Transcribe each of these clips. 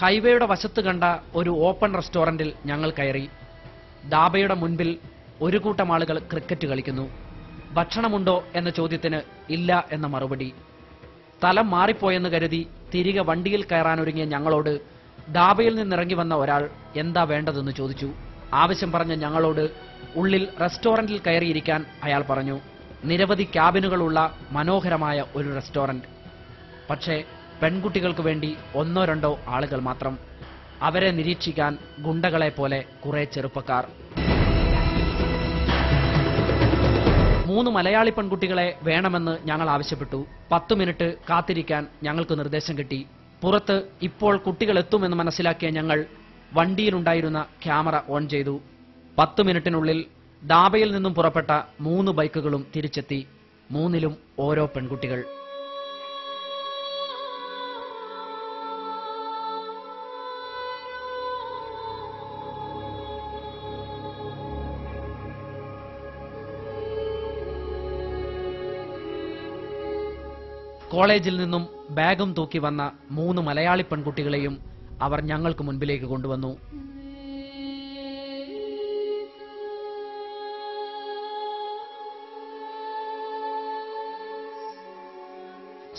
ഹൈവേയുടെ വശത്ത് കണ്ട ഒരു ഓപ്പൺ റെസ്റ്റോറന്റിൽ ഞങ്ങൾ കയറി. ദാബയുടെ മുൻപിൽ ഒരു കൂട്ടം ആളുകൾ ക്രിക്കറ്റ് കളിക്കുന്നു. ഭക്ഷണമുണ്ടോ എന്ന ചോദ്യത്തിന് ഇല്ല എന്ന മറുപടി. സ്ഥലം മാറിപ്പോയെന്ന് കരുതി തിരികെ വണ്ടിയിൽ കയറാനൊരുങ്ങിയ ഞങ്ങളോട് ദാബയിൽ നിന്നിറങ്ങി വന്ന ഒരാൾ എന്താ വേണ്ടതെന്ന് ചോദിച്ചു. ആവശ്യം പറഞ്ഞ ഞങ്ങളോട് ഉള്ളിൽ റെസ്റ്റോറന്റിൽ കയറിയിരിക്കാൻ അയാൾ പറഞ്ഞു. നിരവധി ക്യാബിനുകളുള്ള മനോഹരമായ ഒരു റെസ്റ്റോറന്റ്. പക്ഷേ പെൺകുട്ടികൾക്ക് വേണ്ടി ഒന്നോ രണ്ടോ ആളുകൾ മാത്രം. അവരെ നിരീക്ഷിക്കാൻ ഗുണ്ടകളെ പോലെ കുറെ ചെറുപ്പക്കാർ. 3 മലയാളി പെൺകുട്ടികളെ വേണമെന്ന് ഞങ്ങൾ ആവശ്യപ്പെട്ടു. 10 മിനിറ്റ് കാത്തിരിക്കാൻ ഞങ്ങൾക്ക് നിർദ്ദേശം കിട്ടി. പുറത്ത് ഇപ്പോൾ കുട്ടികൾ എത്തുമെന്ന് മനസ്സിലാക്കിയ ഞങ്ങൾ വണ്ടിയിലുണ്ടായിരുന്ന ക്യാമറ ഓൺ ചെയ്തു. 10 മിനിറ്റിനുള്ളിൽ ദാബയിൽ നിന്നും പുറപ്പെട്ട 3 ബൈക്കുകളും തിരിച്ചെത്തി. 3ലും ഓരോ പെൺകുട്ടികൾ. കോളേജിൽ നിന്നും ബാഗും തൂക്കി വന്ന 3 മലയാളി പെൺകുട്ടികളെയും അവർ ഞങ്ങൾക്ക് മുൻപിലേക്ക് കൊണ്ടുവന്നു.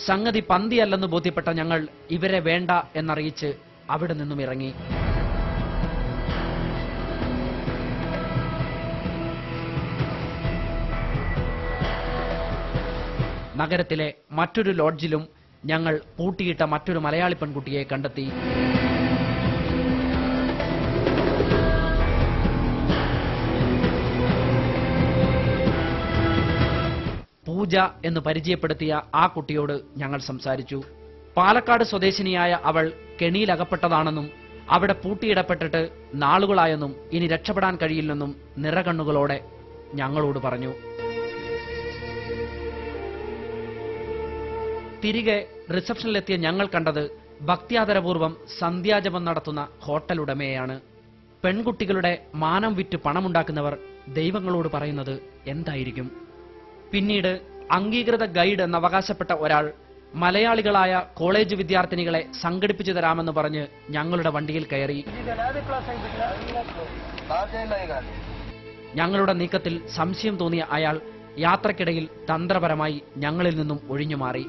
സംഗതി പന്തിയല്ലെന്ന് ബോധ്യപ്പെട്ട ഞങ്ങൾ ഇവരെ വേണ്ട എന്നറിയിച്ച് അവിടെ നിന്നും ഇറങ്ങി. നഗരത്തിലെ മറ്റൊരു ലോഡ്ജിലും ഞങ്ങൾ പൂട്ടിയിട്ട മറ്റൊരു മലയാളി പെൺകുട്ടിയെ കണ്ടെത്തി. പൂജ എന്ന് പരിചയപ്പെടുത്തിയ ആ കുട്ടിയോട് ഞങ്ങൾ സംസാരിച്ചു. പാലക്കാട് സ്വദേശിനിയായ അവൾ കെണിയിലകപ്പെട്ടതാണെന്നും അവിടെ പൂട്ടിയിടപ്പെട്ടിട്ട് നാളുകളായെന്നും ഇനി രക്ഷപ്പെടാൻ കഴിയില്ലെന്നും നിറകണ്ണുകളോടെ ഞങ്ങളോട് പറഞ്ഞു. തിരികെ റിസപ്ഷനിലെത്തിയ ഞങ്ങൾ കണ്ടത് ഭക്തിയാദരപൂർവ്വം സന്ധ്യാജപം നടത്തുന്ന ഹോട്ടൽ ഉടമയെയാണ്. പെൺകുട്ടികളുടെ മാനം വിറ്റ് പണമുണ്ടാക്കുന്നവർ ദൈവങ്ങളോട് പറയുന്നത് എന്തായിരിക്കും? പിന്നീട് അംഗീകൃത ഗൈഡ് എന്നവകാശപ്പെട്ട ഒരാൾ മലയാളികളായ കോളേജ് വിദ്യാർത്ഥിനികളെ സംഘടിപ്പിച്ചു തരാമെന്ന് പറഞ്ഞ് ഞങ്ങളുടെ വണ്ടിയിൽ കയറി. ഞങ്ങളുടെ നീക്കത്തിൽ സംശയം തോന്നിയ അയാൾ യാത്രക്കിടയിൽ തന്ത്രപരമായി ഞങ്ങളിൽ നിന്നും ഒഴിഞ്ഞുമാറി.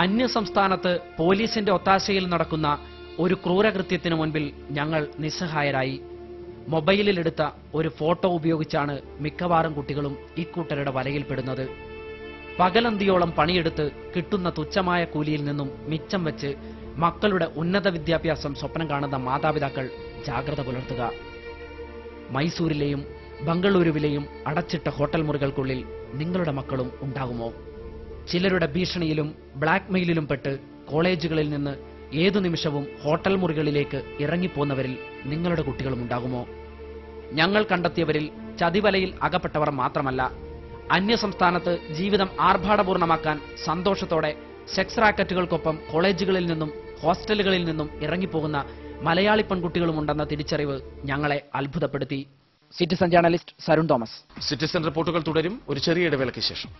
അന്യസംസ്ഥാനത്ത് പോലീസിന്റെ ഒത്താശയിൽ നടക്കുന്ന ഒരു ക്രൂരകൃത്യത്തിനു മുൻപിൽ ഞങ്ങൾ നിസ്സഹായരായി. മൊബൈലിലെടുത്ത ഒരു ഫോട്ടോ ഉപയോഗിച്ചാണ് മിക്കവാറും കുട്ടികളും ഇക്കൂട്ടരുടെ വലയിൽപ്പെടുന്നത്. പകലന്തിയോളം പണിയെടുത്ത് കിട്ടുന്ന തുച്ഛമായ കൂലിയിൽ നിന്നും മിച്ചം വെച്ച് മക്കളുടെ ഉന്നത വിദ്യാഭ്യാസം സ്വപ്നം കാണുന്ന മാതാപിതാക്കൾ ജാഗ്രത പുലർത്തുക. മൈസൂരിലെയും ബംഗളൂരുവിലെയും അടച്ചിട്ട ഹോട്ടൽ മുറികൾക്കുള്ളിൽ നിങ്ങളുടെ മക്കളും ഉണ്ടാകുമോ? ചിലരുടെ ഭീഷണിയിലും ബ്ലാക്ക് മെയിലിലും പെട്ട് കോളേജുകളിൽ നിന്ന് ഏതു നിമിഷവും ഹോട്ടൽ മുറികളിലേക്ക് ഇറങ്ങിപ്പോന്നവരിൽ നിങ്ങളുടെ കുട്ടികളും ഉണ്ടാകുമോ? ഞങ്ങൾ കണ്ടെത്തിയവരിൽ ചതിവലയിൽ അകപ്പെട്ടവർ മാത്രമല്ല, അന്യസംസ്ഥാനത്ത് ജീവിതം ആർഭാടപൂർണമാക്കാൻ സന്തോഷത്തോടെ സെക്സ് റാക്കറ്റുകൾക്കൊപ്പം കോളേജുകളിൽ നിന്നും ഹോസ്റ്റലുകളിൽ നിന്നും ഇറങ്ങിപ്പോകുന്ന മലയാളി പെൺകുട്ടികളുമുണ്ടെന്ന തിരിച്ചറിവ് ഞങ്ങളെ അത്ഭുതപ്പെടുത്തി. Citizen journalist Sarun Thomas. Citizen റിപ്പോർട്ടുകൾ തുടരും ഒരു ചെറിയ ഇടവേളയ്ക്ക് ശേഷം.